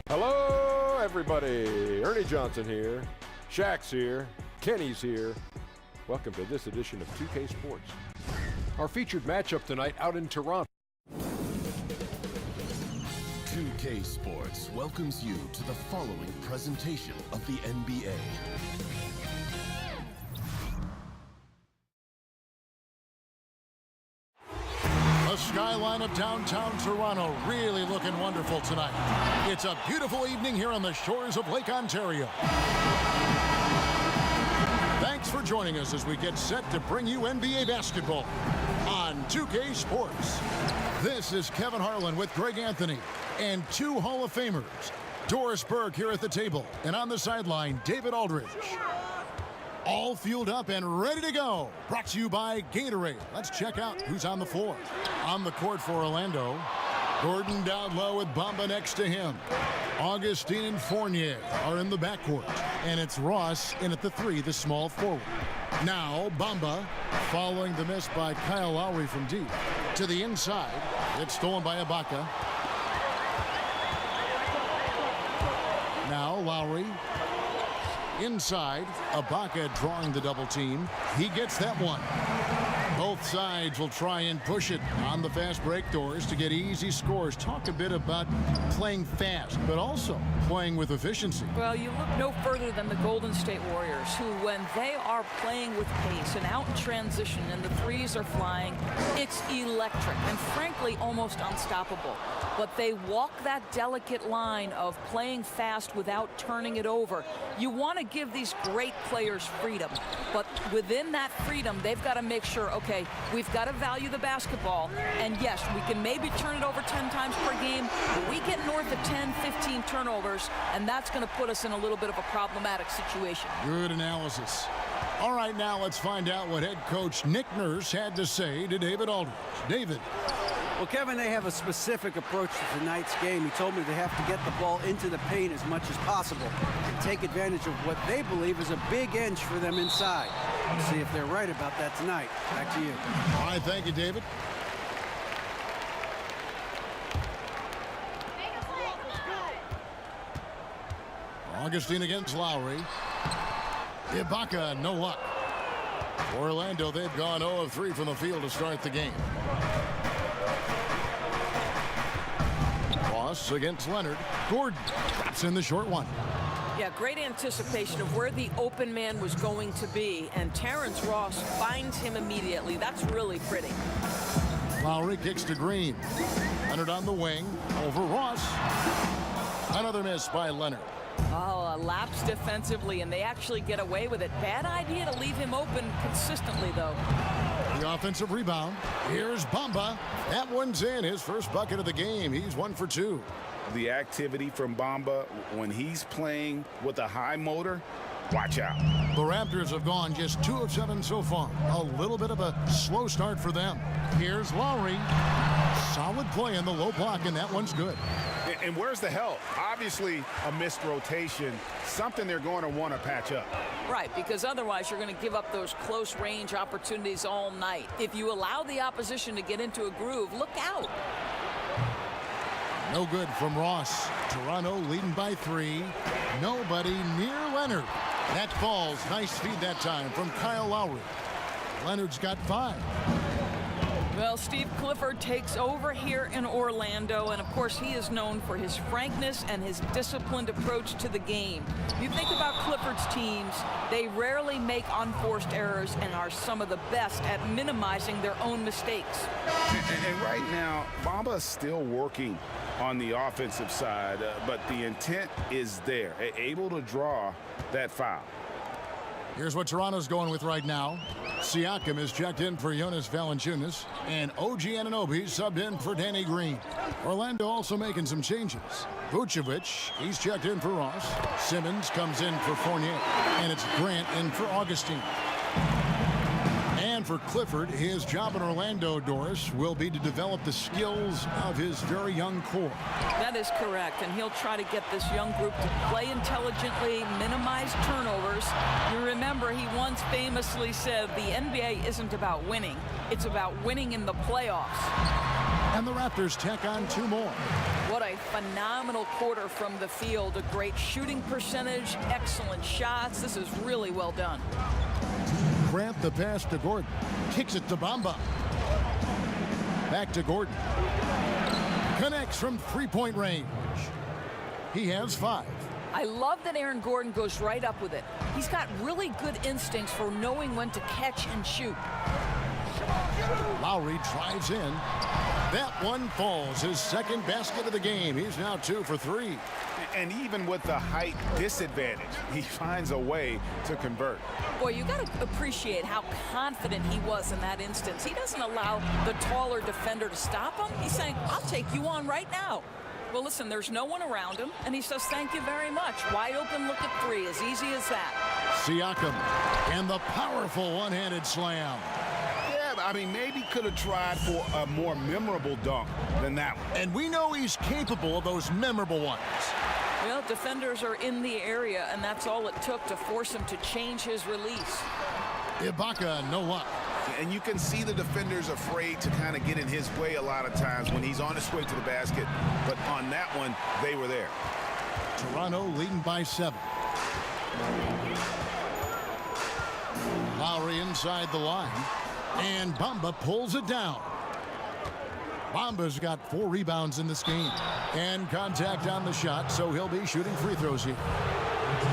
Hello, everybody. Ernie Johnson here. Shaq's here. Kenny's here. Welcome to this edition of 2K Sports. Our featured matchup tonight out in Toronto. 2K Sports welcomes you to the following presentation of the NBA. The skyline of downtown Toronto really looking wonderful tonight. It's a beautiful evening here on the shores of Lake Ontario. Thanks for joining us as we get set to bring you NBA basketball on 2K Sports. This is Kevin Harlan with Greg Anthony and two Hall of Famers, Doris Burke here at the table, and on the sideline, David Aldridge. All fueled up and ready to go. Brought to you by Gatorade. Let's check out who's on the floor. On the court for Orlando, Gordon down low with Bamba next to him. Augustine and Fournier are in the backcourt, and it's Ross in at the three, the small forward. Now Bamba, following the miss by Kyle Lowry from deep. To the inside, it's stolen by Ibaka. Now Lowry. Inside, Ibaka drawing the double team. He gets that one. Both sides will try and push it on the fast break doors to get easy scores. Talk a bit about playing fast, but also playing with efficiency. Well, you look no further than the Golden State Warriors, who, when they are playing with pace and out in transition and the threes are flying, it's electric and frankly almost unstoppable. But they walk that delicate line of playing fast without turning it over. You want to give these great players freedom, but within that freedom, they've got to make sure, okay, we've got to value the basketball, and yes, we can maybe turn it over 10 times per game, but we get north of 10, 15 turnovers, and that's going to put us in a little bit of a problematic situation. Good analysis. All right, now let's find out what head coach Nick Nurse had to say to David Aldridge. David. Well, Kevin, they have a specific approach to tonight's game. He told me they have to get the ball into the paint as much as possible and take advantage of what they believe is a big inch for them inside. We'll see if they're right about that tonight. Back to you. All right, thank you, David. Augustine against Lowry. Ibaka, no luck. Orlando, they've gone 0 of 3 from the field to start the game. Ross against Leonard. Gordon drops in the short one. Yeah, great anticipation of where the open man was going to be, and Terrence Ross finds him immediately. That's really pretty. Lowry kicks to Green. Leonard on the wing. Over Ross. Another miss by Leonard. Oh, a lapse defensively, and they actually get away with it. Bad idea to leave him open consistently, though. The offensive rebound. Here's Bamba. That one's in. His first bucket of the game. He's 1 for 2. The activity from Bamba when he's playing with a high motor, watch out. The Raptors have gone just 2 of 7 so far. A little bit of a slow start for them. Here's Lowry. Solid play in the low block, and that one's good. And where's the help? Obviously a missed rotation, something they're going to want to patch up. Right, because otherwise you're going to give up those close range opportunities all night. If you allow the opposition to get into a groove, look out. No good from Ross. Toronto leading by 3. Nobody near Leonard. That falls. Nice feed that time from Kyle Lowry. Leonard's got 5. Well, Steve Clifford takes over here in Orlando, and of course he is known for his frankness and his disciplined approach to the game. You think about Clifford's teams, they rarely make unforced errors and are some of the best at minimizing their own mistakes. And right now, Bamba is still working on the offensive side, but the intent is there, able to draw that foul. Here's what Toronto's going with right now. Siakam is checked in for Jonas Valanciunas, and OG Anunoby subbed in for Danny Green. Orlando also making some changes. Vucevic, he's checked in for Ross. Simmons comes in for Fournier, and it's Grant in for Augustine. And for Clifford, his job in Orlando, Doris, will be to develop the skills of his very young core. That is correct, and he'll try to get this young group to play intelligently, minimize turnovers. You remember he once famously said the NBA isn't about winning, it's about winning in the playoffs. And the Raptors tack on 2 more. What a phenomenal quarter from the field. A great shooting percentage, excellent shots. This is really well done. Grant the pass to Gordon. Kicks it to Bamba. Back to Gordon. Connects from 3-point range. He has 5. I love that Aaron Gordon goes right up with it. He's got really good instincts for knowing when to catch and shoot. Lowry drives in. That one falls. His second basket of the game. He's now 2 for 3. And even with the height disadvantage, he finds a way to convert. Boy, you got to appreciate how confident he was in that instance. He doesn't allow the taller defender to stop him. He's saying, I'll take you on right now. Well, listen, there's no one around him, and he says, thank you very much. Wide open look at 3, as easy as that. Siakam, and the powerful one-handed slam. I mean, maybe could have tried for a more memorable dunk than that one. And we know he's capable of those memorable ones. Well, defenders are in the area, and that's all it took to force him to change his release. Ibaka, no luck. And you can see the defenders afraid to kind of get in his way a lot of times when he's on his way to the basket. But on that one, they were there. Toronto leading by 7. Lowry inside the line. And Bamba pulls it down. Bamba's got 4 rebounds in this game. And contact on the shot, so he'll be shooting free throws here.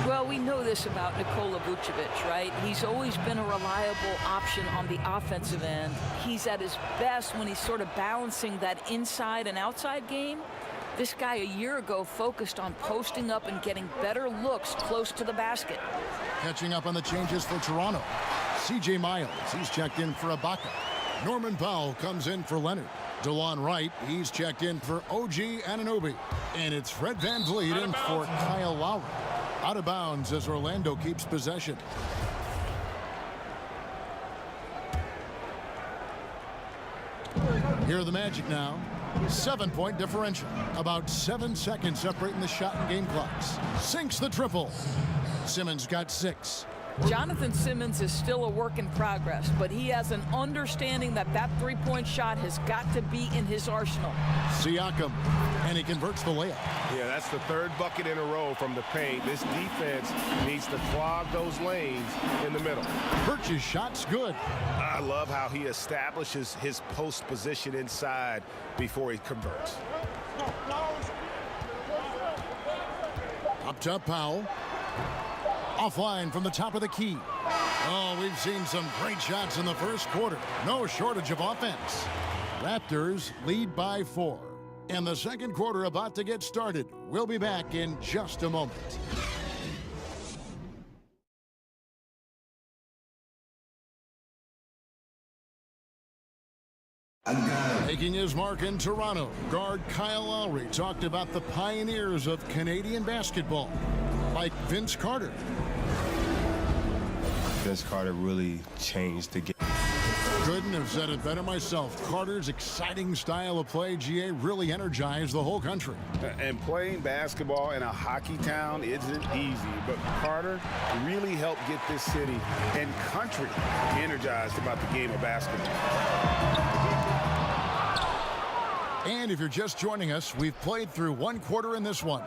Well, we know this about Nikola Vucevic, right? He's always been a reliable option on the offensive end. He's at his best when he's sort of balancing that inside and outside game. This guy a year ago focused on posting up and getting better looks close to the basket. Catching up on the changes for Toronto. C.J. Miles, he's checked in for Ibaka. Norman Powell comes in for Leonard. DeLon Wright, he's checked in for OG Anunoby. And it's Fred VanVleet in for Kyle Lowry. Out of bounds as Orlando keeps possession. Here are the Magic now. 7-point differential. About 7 seconds separating the shot and game clocks. Sinks the triple. Simmons got 6. Jonathan Simmons is still a work in progress, but he has an understanding that that 3-point shot has got to be in his arsenal. Siakam, and he converts the layup. Yeah, that's the 3rd bucket in a row from the paint. This defense needs to clog those lanes in the middle. Birch's shot's good. I love how he establishes his post position inside before he converts. Up top, Powell. Offline from the top of the key. Oh, we've seen some great shots in the first quarter. No shortage of offense. Raptors lead by 4. And the second quarter about to get started. We'll be back in just a moment. Making his mark in Toronto, guard Kyle Lowry talked about the pioneers of Canadian basketball, like Vince Carter. Vince Carter really changed the game. Couldn't have said it better myself. Carter's exciting style of play, GA, really energized the whole country. And playing basketball in a hockey town isn't easy, but Carter really helped get this city and country energized about the game of basketball. And if you're just joining us, we've played through 1 quarter in this one.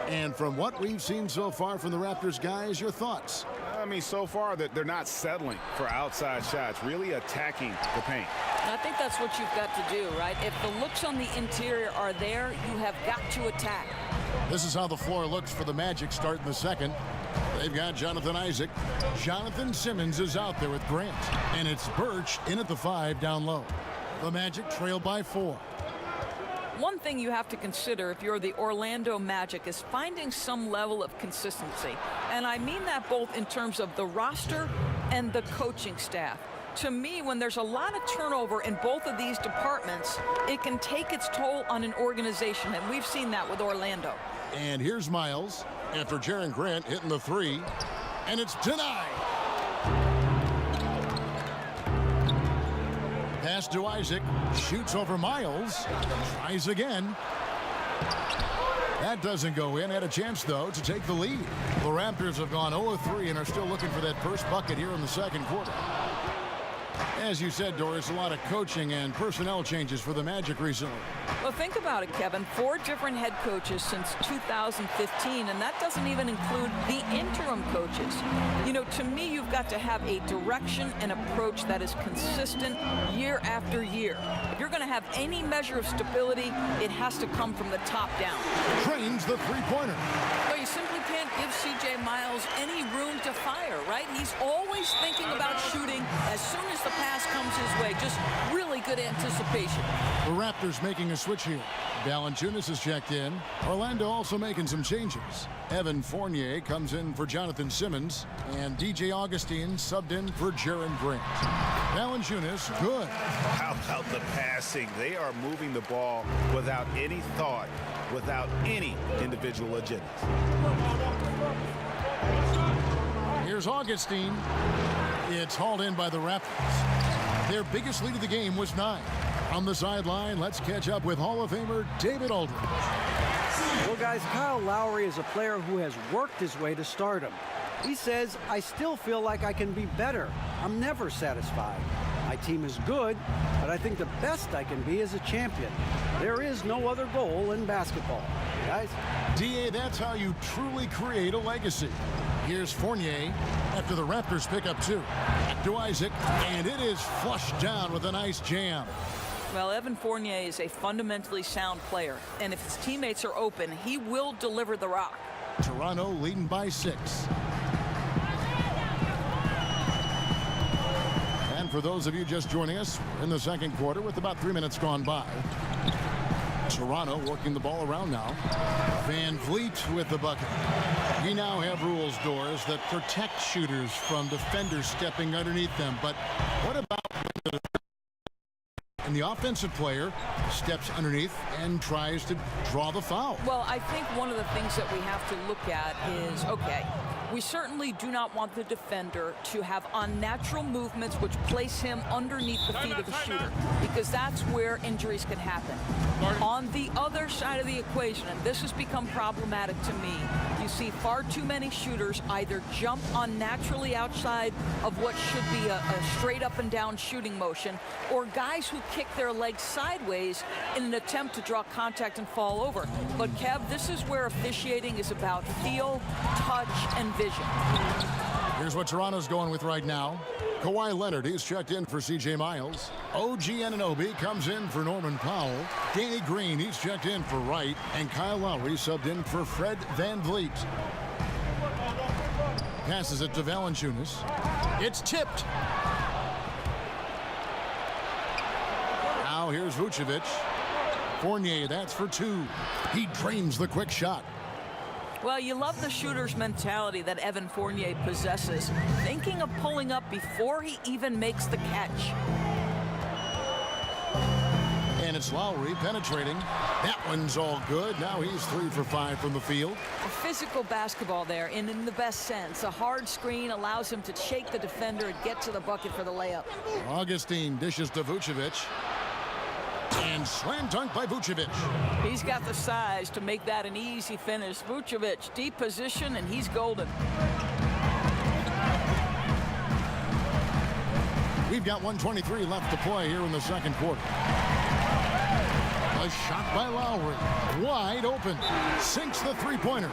And from what we've seen so far from the Raptors, guys, your thoughts? I mean, so far that they're not settling for outside shots, really attacking the paint. I think that's what you've got to do, right? If the looks on the interior are there, you have got to attack. This is how the floor looks for the Magic starting the second. They've got Jonathan Isaac. Jonathan Simmons is out there with Grant. And it's Birch in at the 5 down low. The Magic trail by 4. One thing you have to consider if you're the Orlando Magic is finding some level of consistency. And I mean that both in terms of the roster and the coaching staff. To me, when there's a lot of turnover in both of these departments, it can take its toll on an organization, and we've seen that with Orlando. And here's Miles after Jaren Grant hitting the 3, and it's denied. Pass to Isaac. Shoots over Miles. Tries again. That doesn't go in. Had a chance, though, to take the lead. The Raptors have gone 0-3 and are still looking for that first bucket here in the second quarter. As you said, Doris, a lot of coaching and personnel changes for the Magic recently. Well, think about it, Kevin. 4 different head coaches since 2015, and that doesn't even include the interim coaches. You know, to me, you've got to have a direction and approach that is consistent year after year. If you're going to have any measure of stability, it has to come from the top down. Trains the three-pointer. Well, you simply can't give C.J. Miles any room to fire, right? He's always thinking about shooting as soon as the pass comes his way. Just really good anticipation. The Raptors making a switch here. Valanciunas has checked in. Orlando also making some changes. Evan Fournier comes in for Jonathan Simmons, and DJ Augustine subbed in for Jaren Grant. Valanciunas, good. How about the passing? They are moving the ball without any thought, without any individual agenda. Here's Augustine. It's hauled in by the Raptors. Their biggest lead of the game was 9. On the sideline, let's catch up with Hall of Famer David Aldridge. Well, guys, Kyle Lowry is a player who has worked his way to stardom. He says, I still feel like I can be better. I'm never satisfied. My team is good, but I think the best I can be is a champion. There is no other goal in basketball. Guys? D.A., that's how you truly create a legacy. Here's Fournier after the Raptors pick up 2. Back to Isaac, and it is flushed down with a nice jam. Well, Evan Fournier is a fundamentally sound player, and if his teammates are open, he will deliver the rock. Toronto leading by 6. And for those of you just joining us, we're in the second quarter with about 3 minutes gone by. Toronto working the ball around now. Van Vliet with the bucket. We now have rules, Doors, that protect shooters from defenders stepping underneath them. But what about when the offensive player steps underneath and tries to draw the foul? Well, I think one of the things that we have to look at is, okay, we certainly do not want the defender to have unnatural movements which place him underneath the feet of the shooter, because that's where injuries can happen. On the other side of the equation, and this has become problematic to me, you see far too many shooters either jump unnaturally outside of what should be a straight up and down shooting motion, or guys who kick their legs sideways in an attempt to draw contact and fall over. But Kev, this is where officiating is about feel, touch, and vision. Here's what Toronto's going with right now. Kawhi Leonard, he's checked in for C.J. Miles. OG Anunoby comes in for Norman Powell. Danny Green, he's checked in for Wright. And Kyle Lowry subbed in for Fred Van Vliet. Passes it to Valanciunas. It's tipped. Now here's Vucevic. Fournier, that's for 2. He drains the quick shot. Well, you love the shooter's mentality that Evan Fournier possesses, thinking of pulling up before he even makes the catch. And it's Lowry penetrating. That one's all good. Now he's 3 for 5 from the field. Physical basketball there, and in the best sense. A hard screen allows him to shake the defender and get to the bucket for the layup. Augustine dishes to Vucevic. And slam dunk by Vucevic. He's got the size to make that an easy finish. Vucevic, deep position, and he's golden. We've got 1:23 left to play here in the second quarter. A shot by Lowry. Wide open. Sinks the three-pointer.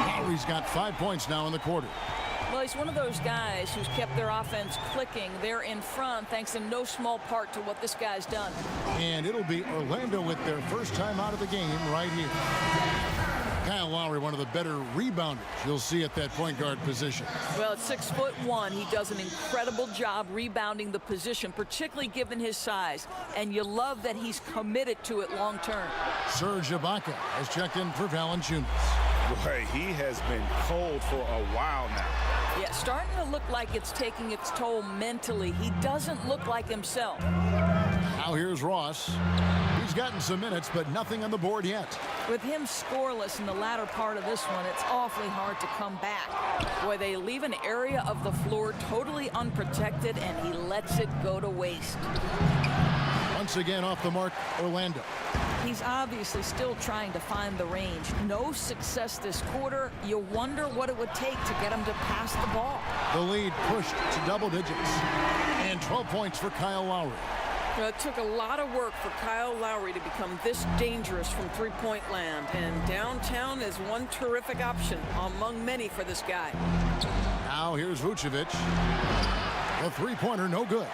Lowry's got 5 points now in the quarter. Well, he's one of those guys who's kept their offense clicking. They're in front thanks in no small part to what this guy's done. And it'll be Orlando with their first time out of the game right here. Kyle Lowry, one of the better rebounders you'll see at that point guard position. Well, at 6'1", he does an incredible job rebounding the position, particularly given his size. And you love that he's committed to it long term. Serge Ibaka has checked in for Valanciunas. Boy, he has been cold for a while now. Yeah, starting to look like it's taking its toll mentally. He doesn't look like himself. Now here's Ross. He's gotten some minutes, but nothing on the board yet. With him scoreless in the latter part of this one, it's awfully hard to come back. Boy, they leave an area of the floor totally unprotected, and he lets it go to waste. Once again off the mark, Orlando. He's obviously still trying to find the range. No success this quarter. You wonder what it would take to get him to pass the ball. The lead pushed to double digits. And 12 points for Kyle Lowry. It took a lot of work for Kyle Lowry to become this dangerous from three-point land. And downtown is one terrific option among many for this guy. Now here's Vucevic. The three-pointer, no good.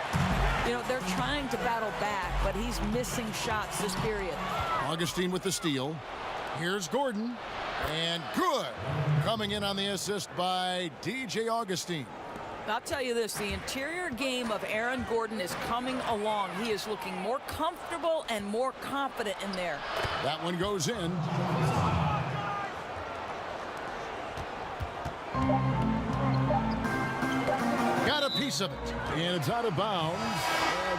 You know, they're trying to battle back, but he's missing shots this period. Augustine with the steal. Here's Gordon. And good. Coming in on the assist by DJ Augustine. I'll tell you this, the interior game of Aaron Gordon is coming along. He is looking more comfortable and more confident in there. That one goes in. Got a piece of it. And it's out of bounds.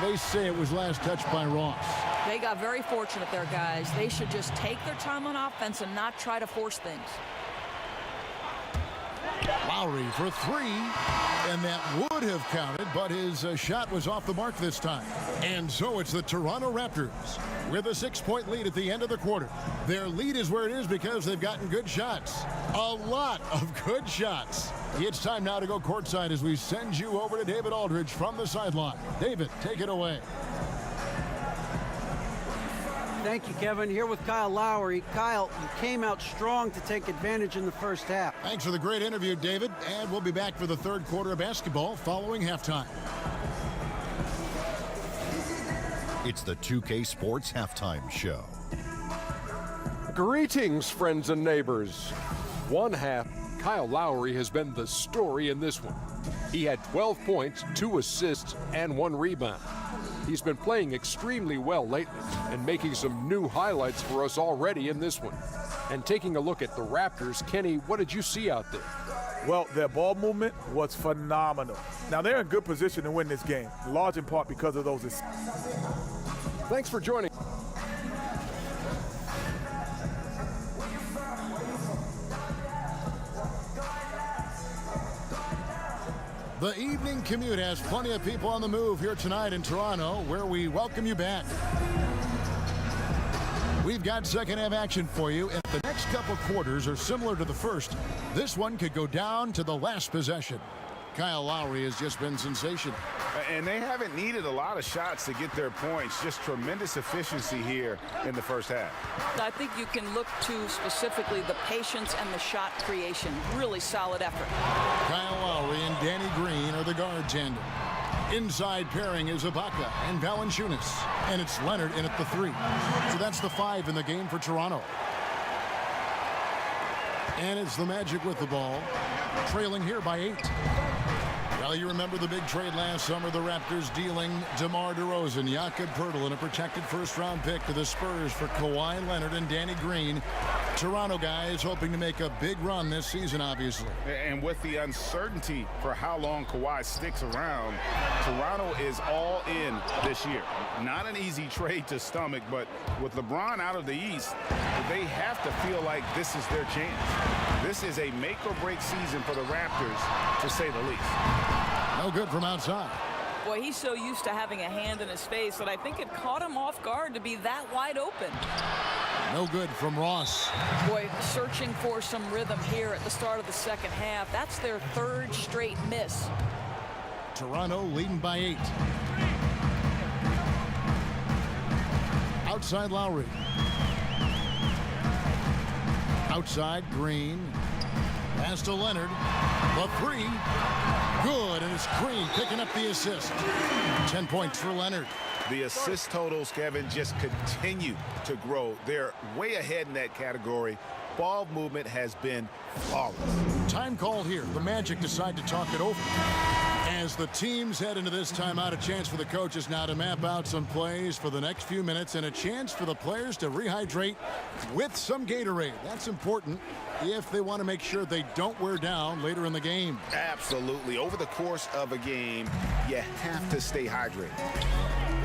They say it was last touched by Ross. They got very fortunate there, guys. They should just take their time on offense and not try to force things. Lowry for three, and that would have counted, but his shot was off the mark this time. And so it's the Toronto Raptors with a 6-point lead at the end of the quarter. Their lead is where it is because they've gotten good shots. A lot of good shots. It's time now to go courtside as we send you over to David Aldridge from the sideline. David, take it away. Thank you, Kevin. Here with Kyle Lowry. Kyle, you came out strong to take advantage in the first half. Thanks for the great interview, David. And we'll be back for the third quarter of basketball following halftime. It's the 2K Sports Halftime Show. Greetings, friends and neighbors. One half, Kyle Lowry has been the story in this one. He had 12 points, 2 assists, and 1 rebound. He's been playing extremely well lately and making some new highlights for us already in this one. And taking a look at the Raptors, Kenny, what did you see out there? Well, their ball movement was phenomenal. Now, they're in good position to win this game, large in part because of those assists. Thanks for joining. The evening commute has plenty of people on the move here tonight in Toronto, where we welcome you back. We've got second half action for you, and the next couple quarters are similar to the first. This one could go down to the last possession. Kyle Lowry has just been sensational. And they haven't needed a lot of shots to get their points. Just tremendous efficiency here in the first half. I think you can look to specifically the patience and the shot creation. Really solid effort. Kyle Lowry and Danny Green are the guard tandem. Inside pairing is Ibaka and Valanciunas. And it's Leonard in at the 3. So that's the 5 in the game for Toronto. And it's the Magic with the ball, trailing here by 8. Well, you remember the big trade last summer, the Raptors dealing DeMar DeRozan, Jakob Poeltl, and a protected first-round pick to the Spurs for Kawhi Leonard and Danny Green. Toronto guys hoping to make a big run this season, obviously. And with the uncertainty for how long Kawhi sticks around, Toronto is all in this year. Not an easy trade to stomach, but with LeBron out of the East, they have to feel like this is their chance. This is a make-or-break season for the Raptors, to say the least. No good from outside. Boy, he's so used to having a hand in his face that I think it caught him off guard to be that wide open. No good from Ross. Boy, searching for some rhythm here at the start of the second half. That's their 3rd straight miss. Toronto leading by 8. Outside Lowry. Outside Green. Pass to Leonard. The 3. Good, and it's Green picking up the assist. 10 points for Leonard. The assist totals, Kevin, just continue to grow. They're way ahead in that category. Ball movement has been flawless. Time called here. The Magic decide to talk it over. As the teams head into this timeout, a chance for the coaches now to map out some plays for the next few minutes and a chance for the players to rehydrate with some Gatorade. That's important if they want to make sure they don't wear down later in the game. Absolutely. Over the course of a game, you have to stay hydrated.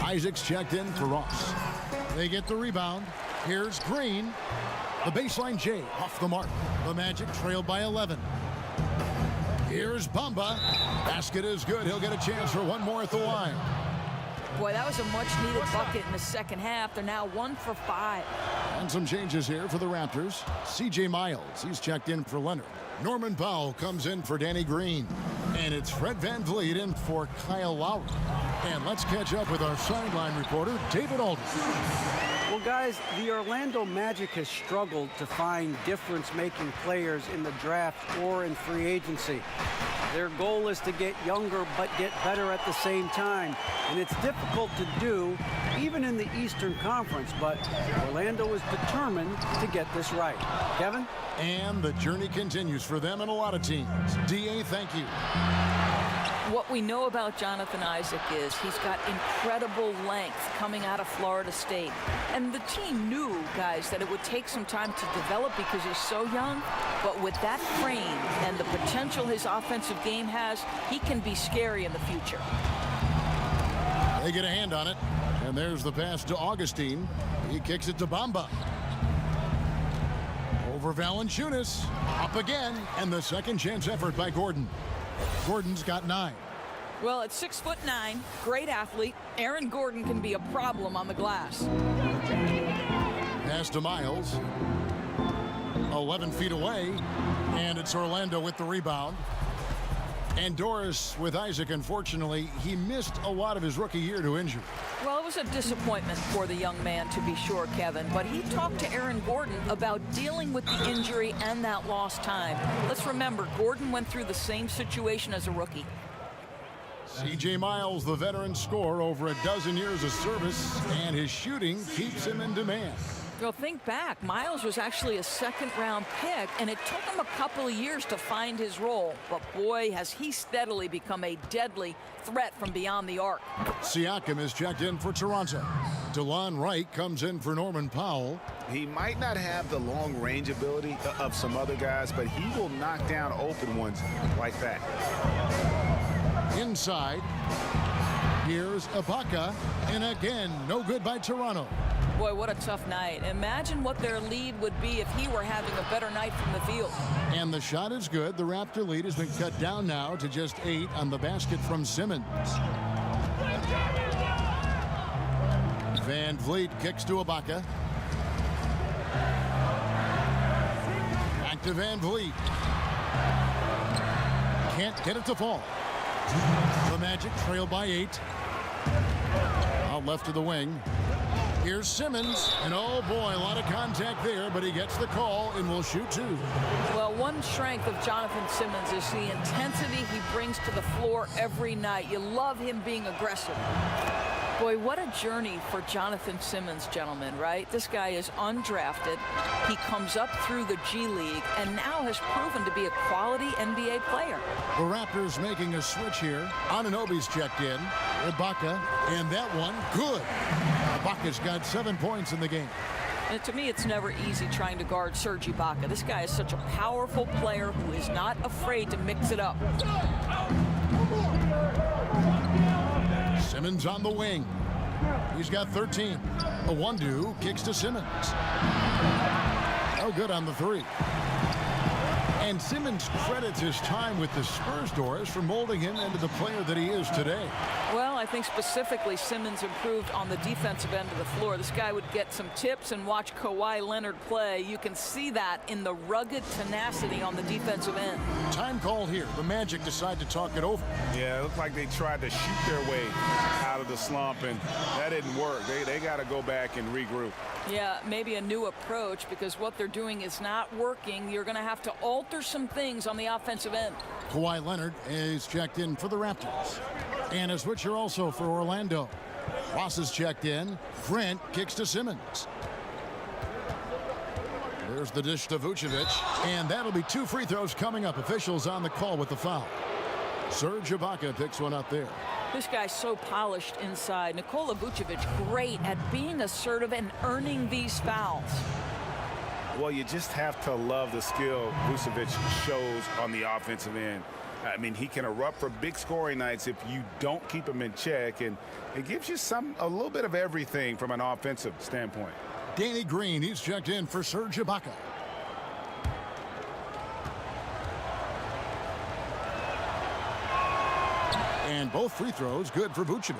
Isaac's checked in for Ross. They get the rebound. Here's Green. The baseline J off the mark. The Magic trailed by 11. Here's Bamba. Basket is good. He'll get a chance for one more at the line. Boy, Boy, that was a much-needed bucket in the second half. They're now 1 for 5. And some changes here for the Raptors. C.J. Miles, he's checked in for Leonard. Norman Powell comes in for Danny Green. And it's Fred VanVleet in for Kyle Lowry. And let's catch up with our sideline reporter, David Aldridge. Well, guys, the Orlando Magic has struggled to find difference-making players in the draft or in free agency. Their goal is to get younger but get better at the same time. And it's difficult to do, even in the Eastern Conference, but Orlando is determined to get this right. Kevin? And the journey continues for them and a lot of teams. D.A., thank you. What we know about Jonathan Isaac is he's got incredible length coming out of Florida State. And the team knew, guys, that it would take some time to develop because he's so young. But with that frame and the potential his offensive game has, he can be scary in the future. They get a hand on it. And there's the pass to Augustine. He kicks it to Bamba. Over Valanciunas. Up again. And the second chance effort by Gordon. Gordon's got 9. Well, at 6'9", great athlete, Aaron Gordon can be a problem on the glass. Pass to Miles. 11 feet away. And it's Orlando with the rebound. And Doris with Isaac, unfortunately, he missed a lot of his rookie year to injury. Well, it was a disappointment for the young man, to be sure, Kevin. But he talked to Aaron Gordon about dealing with the injury and that lost time. Let's remember, Gordon went through the same situation as a rookie. C.J. Miles, the veteran scorer, over a dozen years of service, and his shooting keeps him in demand. Well, think back. Miles was actually a second-round pick, and it took him a couple of years to find his role. But, boy, has he steadily become a deadly threat from beyond the arc. Siakam is checked in for Toronto. DeLon Wright comes in for Norman Powell. He might not have the long-range ability of some other guys, but he will knock down open ones like that. Inside, here's Ibaka, and again, no good by Toronto. Boy, what a tough night. Imagine what their lead would be if he were having a better night from the field. And the shot is good. The Raptor lead has been cut down now to just 8 on the basket from Simmons. VanVleet kicks to Ibaka. Back to VanVleet. Can't get it to fall. The Magic trail by 8. Out left to the wing. Here's Simmons, and oh boy, a lot of contact there, but he gets the call and will shoot 2. Well, one strength of Jonathan Simmons is the intensity he brings to the floor every night. You love him being aggressive. Boy, what a journey for Jonathan Simmons, gentlemen, right? This guy is undrafted. He comes up through the G League and now has proven to be a quality NBA player. The Raptors making a switch here. Anunoby's checked in. Ibaka, and that one, good. Ibaka's got 7 points in the game. And to me, it's never easy trying to guard Serge Ibaka. This guy is such a powerful player who is not afraid to mix it up. Simmons on the wing. He's got 13. Awundu kicks to Simmons. Oh, good on the 3. And Simmons credits his time with the Spurs, Doris, for molding him into the player that he is today. Well, I think specifically Simmons improved on the defensive end of the floor. This guy would get some tips and watch Kawhi Leonard play. You can see that in the rugged tenacity on the defensive end. Time called here. The Magic decide to talk it over. Yeah, it looked like they tried to shoot their way out of the slump, and that didn't work. They got to go back and regroup. Yeah, maybe a new approach, because what they're doing is not working. You're going to have to alter some things on the offensive end. Kawhi Leonard is checked in for the Raptors. And a switcher also for Orlando. Ross is checked in. Grant kicks to Simmons. There's the dish to Vucevic. And that'll be 2 free throws coming up. Officials on the call with the foul. Serge Ibaka picks one up there. This guy's so polished inside. Nikola Vucevic, great at being assertive and earning these fouls. Well, you just have to love the skill Vucevic shows on the offensive end. I mean, he can erupt for big scoring nights if you don't keep him in check, and it gives you a little bit of everything from an offensive standpoint. Danny Green, he's checked in for Serge Ibaka. And both free throws good for Vucevic.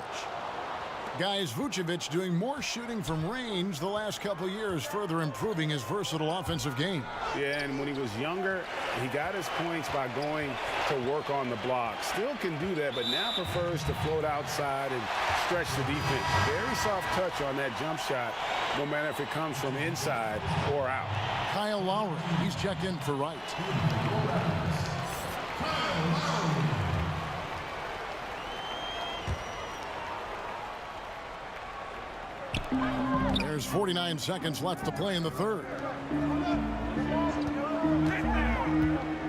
Guys, Vucevic doing more shooting from range the last couple years, further improving his versatile offensive game. Yeah, and when he was younger, he got his points by going to work on the block. Still can do that, but now prefers to float outside and stretch the defense. Very soft touch on that jump shot, no matter if it comes from inside or out. Kyle Lowry, he's checked in for Wright. There's 49 seconds left to play in the third.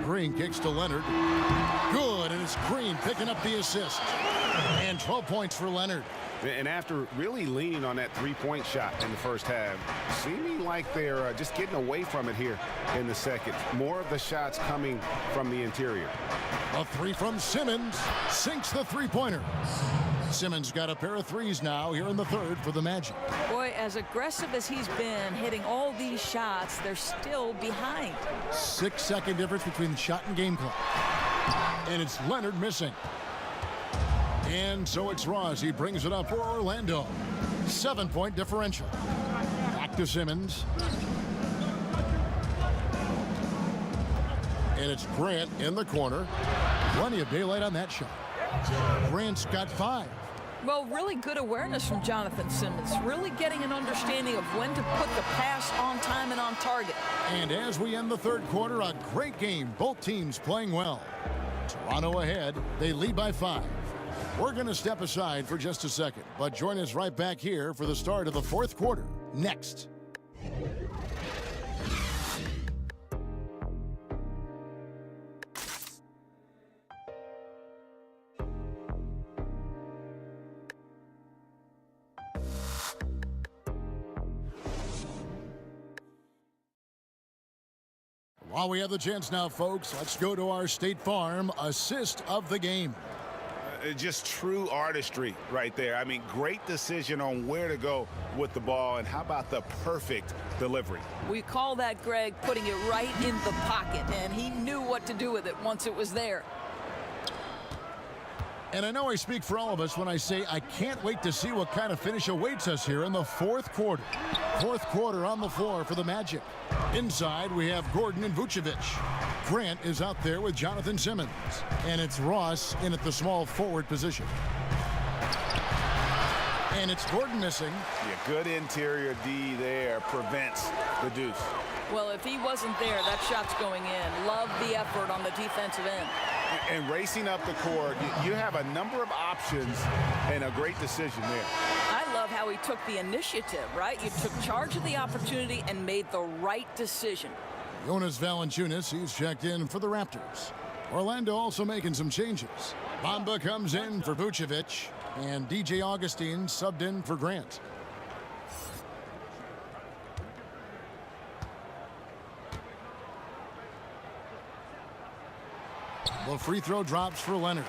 Green kicks to Leonard. Good, and it's Green picking up the assist. And 12 points for Leonard. And after really leaning on that three-point shot in the first half, seeming like they're just getting away from it here in the second. More of the shots coming from the interior. A three from Simmons sinks the three-pointer. Simmons got a pair of threes now here in the third for the Magic. Boy, as aggressive as he's been hitting all these shots, they're still behind. 6-second difference between shot and game clock. And it's Leonard missing. And so it's Ross. He brings it up for Orlando. 7-point differential. Back to Simmons. And it's Grant in the corner. Plenty of daylight on that shot. Grant's got 5. Well, really good awareness from Jonathan Simmons. Really getting an understanding of when to put the pass on time and on target. And as we end the third quarter, a great game. Both teams playing well. Toronto ahead. They lead by 5. We're going to step aside for just a second, but join us right back here for the start of the fourth quarter. Next. While we have the chance now, folks, let's go to our State Farm assist of the game. Just true artistry right there. I mean, great decision on where to go with the ball, and how about the perfect delivery? We call that, Greg, putting it right in the pocket, and he knew what to do with it once it was there. And I know I speak for all of us when I say I can't wait to see what kind of finish awaits us here in the fourth quarter. Fourth quarter on the floor for the Magic. Inside, we have Gordon and Vucevic. Grant is out there with Jonathan Simmons. And it's Ross in at the small forward position. And it's Gordon missing. Yeah, good interior D there prevents the deuce. Well, if he wasn't there, that shot's going in. Love the effort on the defensive end. And racing up the court, you have a number of options and a great decision there. I love how he took the initiative, right? You took charge of the opportunity and made the right decision. Jonas Valanciunas, he's checked in for the Raptors. Orlando also making some changes. Bamba comes in for Vucevic, and DJ Augustine subbed in for Grant. The free throw drops for Leonard.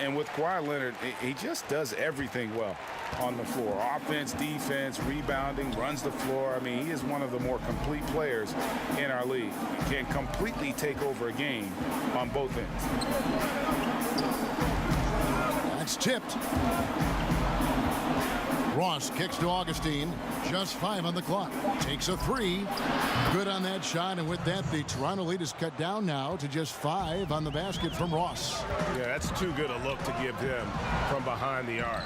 And with Kawhi Leonard, he just does everything well on the floor. Offense, defense, rebounding, runs the floor. I mean, he is one of the more complete players in our league. He can completely take over a game on both ends. That's tipped. Ross kicks to Augustine. Just 5 on the clock. Takes a 3. Good on that shot, and with that, the Toronto lead is cut down now to just 5 on the basket from Ross. Yeah, that's too good a look to give him from behind the arc.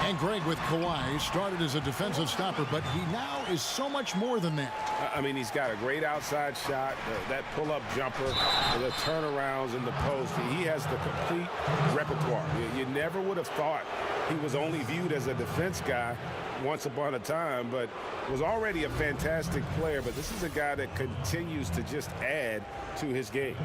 And Greg, with Kawhi, started as a defensive stopper, but he now is so much more than that. I mean, he's got a great outside shot, that pull-up jumper, the turnarounds in the post. He has the complete repertoire. You never would have thought he was only viewed as a defense guy once upon a time, but was already a fantastic player. But this is a guy that continues to just add to his game.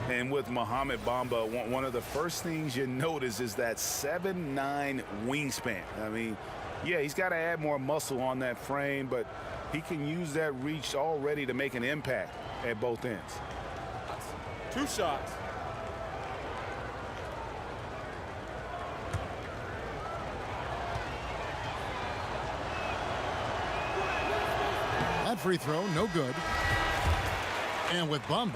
And with Mohamed Bamba, one of the first things you notice is that 7'9" wingspan. I mean, yeah, he's got to add more muscle on that frame, but he can use that reach already to make an impact at both ends. 2 shots. That free throw, no good. And with Bamba,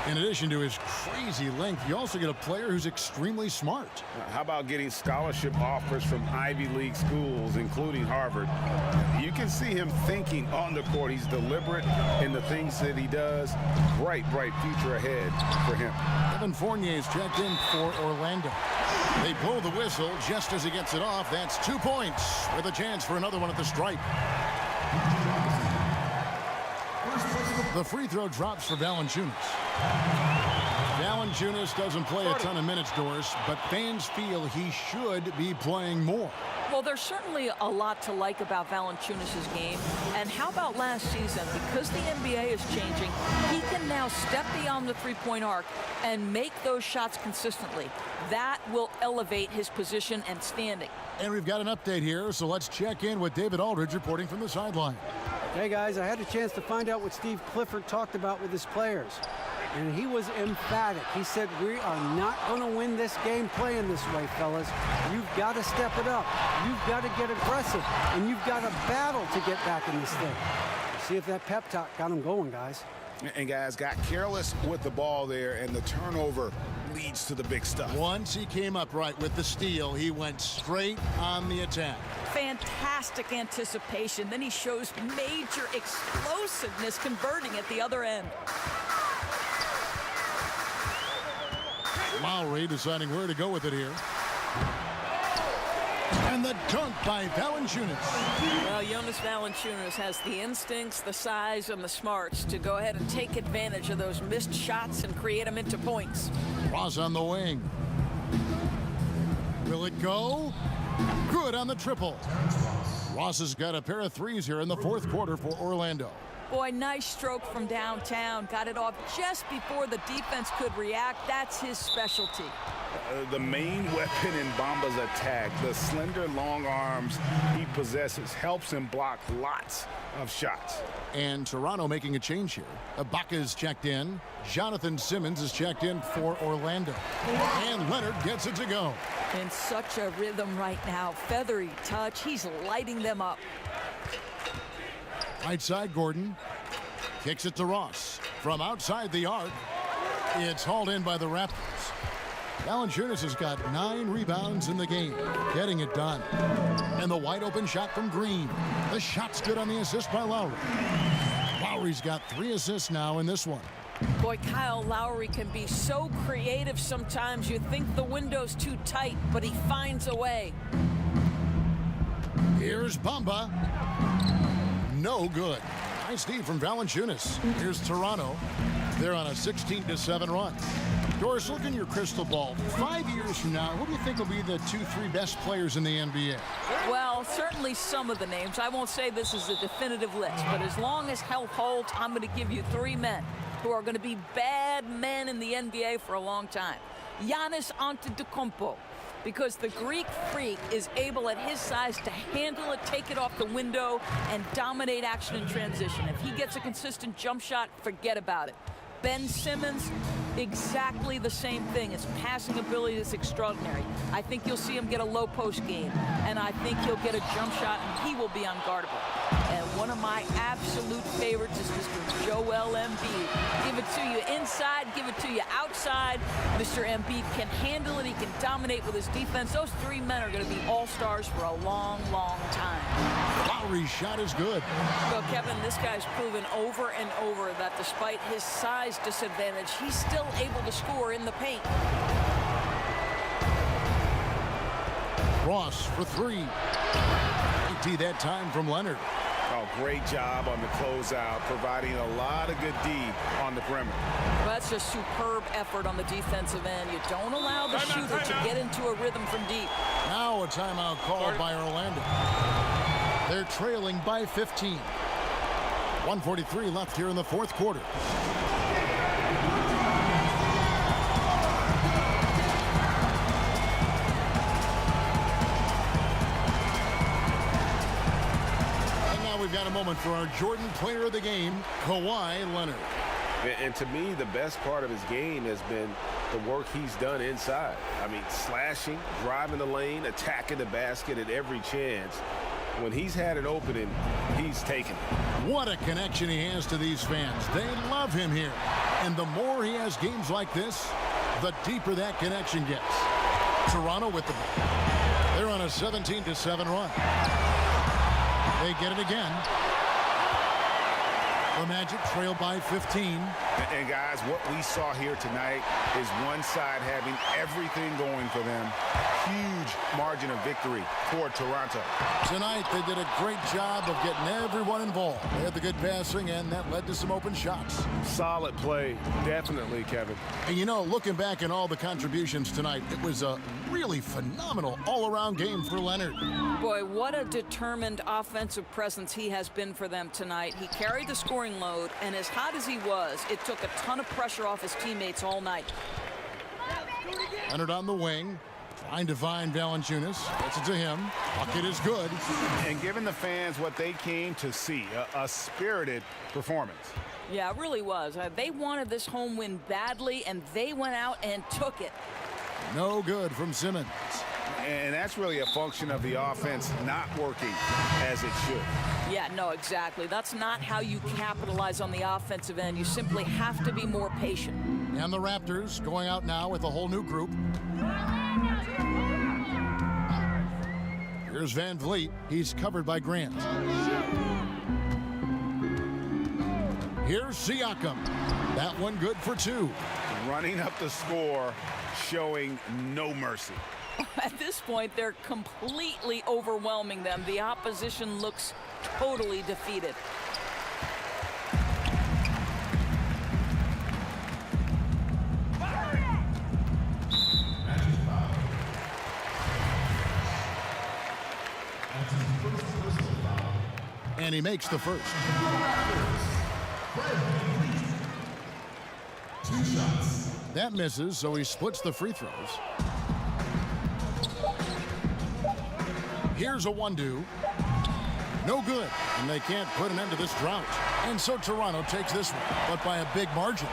In addition to his crazy length, you also get a player who's extremely smart. How about getting scholarship offers from Ivy League schools, including Harvard? You can see him thinking on the court. He's deliberate in the things that he does. Bright future ahead for him. Evan Fournier's checked in for Orlando. They blow the whistle just as he gets it off. That's 2 points with a chance for another one at the stripe. The free throw drops for Valanciunas. Valanciunas doesn't play a ton of minutes, Doris, but fans feel he should be playing more. Well, there's certainly a lot to like about Valanciunas' game. And how about last season? Because the NBA is changing, he can now step beyond the three-point arc and make those shots consistently. That will elevate his position and standing. And we've got an update here, so let's check in with David Aldridge reporting from the sideline. Hey, guys, I had a chance to find out what Steve Clifford talked about with his players. And he was emphatic. He said, we are not going to win this game playing this way, fellas. You've got to step it up. You've got to get aggressive. And you've got to battle to get back in this thing. See if that pep talk got him going, guys. And guys got careless with the ball there, and the turnover leads to the big stuff. Once he came up right with the steal, he went straight on the attack. Fantastic anticipation. Then he shows major explosiveness converting at the other end. Lowry deciding where to go with it here. And the dunk by Valanciunas. Well, Jonas Valanciunas has the instincts, the size, and the smarts to go ahead and take advantage of those missed shots and create them into points. Ross on the wing. Will it go? Good on the triple. Ross has got a pair of threes here in the fourth quarter for Orlando. Boy, nice stroke from downtown. Got it off just before the defense could react. That's his specialty. The main weapon in Bamba's attack, the slender long arms he possesses, helps him block lots of shots. And Toronto making a change here. Ibaka's checked in. Jonathan Simmons is checked in for Orlando. And Leonard gets it to go. In such a rhythm right now. Feathery touch. He's lighting them up. Right side, Gordon kicks it to Ross. From outside the arc, it's hauled in by the Raptors. Valanciunas has got 9 rebounds in the game, getting it done. And the wide open shot from Green. The shot's good on the assist by Lowry. Lowry's got 3 assists now in this one. Boy, Kyle Lowry can be so creative sometimes. You think the window's too tight, but he finds a way. Here's Bamba. No good. Nice D from Valanciunas. Here's Toronto. They're on a 16-7 run. Doris, look in your crystal ball. 5 years from now, who do you think will be the 2-3 best players in the NBA? Well, certainly some of the names. I won't say this is a definitive list, but as long as health holds, I'm going to give you 3 men who are going to be bad men in the NBA for a long time. Giannis Antetokounmpo, because the Greek freak is able at his size to handle it, take it off the window, and dominate action in transition. If he gets a consistent jump shot, forget about it. Ben Simmons, exactly the same thing. His passing ability is extraordinary. I think you'll see him get a low post game, and I think he'll get a jump shot, and he will be unguardable. And one of my absolute favorites is Mr. Joel Embiid. Give it to you inside, give it to you outside. Mr. Embiid can handle it. He can dominate with his defense. Those 3 men are going to be all-stars for a long, long time. Lowry's shot is good. Well, Kevin, this guy's proven over and over that despite his size disadvantage, he's still able to score in the paint. Ross for 3. 80 that time from Leonard. Oh, great job on the closeout, providing a lot of good D on the perimeter. Well, that's a superb effort on the defensive end. You don't allow the shooter to get into a rhythm from deep. Now a timeout called by Orlando. They're trailing by 15. 1:43 left here in the fourth quarter. We've got a moment for our Jordan player of the game, Kawhi Leonard. And to me, the best part of his game has been the work he's done inside. I mean, slashing, driving the lane, attacking the basket at every chance. When he's had an opening, he's taken it. What a connection he has to these fans. They love him here. And the more he has games like this, the deeper that connection gets. Toronto with the ball. They're on a 17-7 run. They get it again. The Magic trail by 15. And guys, what we saw here tonight is one side having everything going for them. Huge margin of victory for Toronto. Tonight, they did a great job of getting everyone involved. They had the good passing, and that led to some open shots. Solid play, definitely, Kevin. And you know, looking back at all the contributions tonight, it was a really phenomenal all-around game for Leonard. Boy, what a determined offensive presence he has been for them tonight. He carried the scoring load, and as hot as he was, it took a ton of pressure off his teammates all night. Leonard on the wing, trying to find Valanciunas. Gets it to him. Bucket is good. And giving the fans what they came to see, a spirited performance. Yeah, it really was. They wanted this home win badly, and they went out and took it. No good from Simmons. And that's really a function of the offense not working as it should. Yeah, no, exactly. That's not how you capitalize on the offensive end. You simply have to be more patient. And the Raptors going out now with a whole new group. Here's Van Vliet. He's covered by Grant. Here's Siakam. That one good for 2. Running up the score, showing no mercy. At this point, they're completely overwhelming them. The opposition looks totally defeated. And he makes the first. 2 shots. That misses, so he splits the free throws. Here's a 1-2. No good, and they can't put an end to this drought. And so Toronto takes this one, but by a big margin.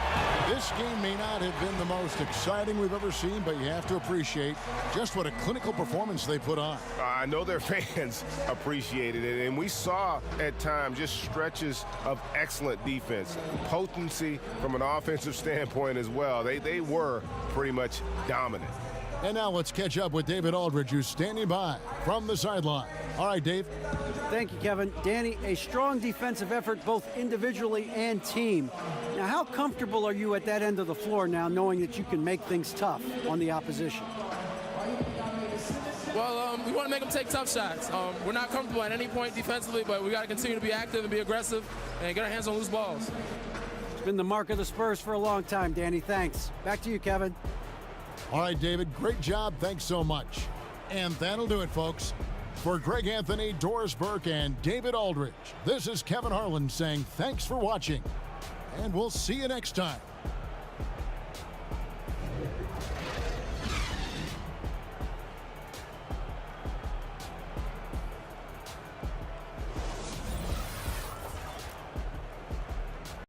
This game may not have been the most exciting we've ever seen, but you have to appreciate just what a clinical performance they put on. I know their fans appreciated it, and we saw at times just stretches of excellent defense, potency from an offensive standpoint as well. They were pretty much dominant. And now let's catch up with David Aldridge, who's standing by from the sideline. All right, Dave. Thank you, Kevin. Danny, a strong defensive effort both individually and team. Now, how comfortable are you at that end of the floor now, knowing that you can make things tough on the opposition? Well, we want to make them take tough shots. We're not comfortable at any point defensively, but we got to continue to be active and be aggressive and get our hands on loose balls. It's been the mark of the Spurs for a long time, Danny. Thanks. Back to you, Kevin. All right, David, great job. Thanks so much. And that'll do it, folks. For Greg Anthony, Doris Burke, and David Aldridge, this is Kevin Harlan saying thanks for watching, and we'll see you next time.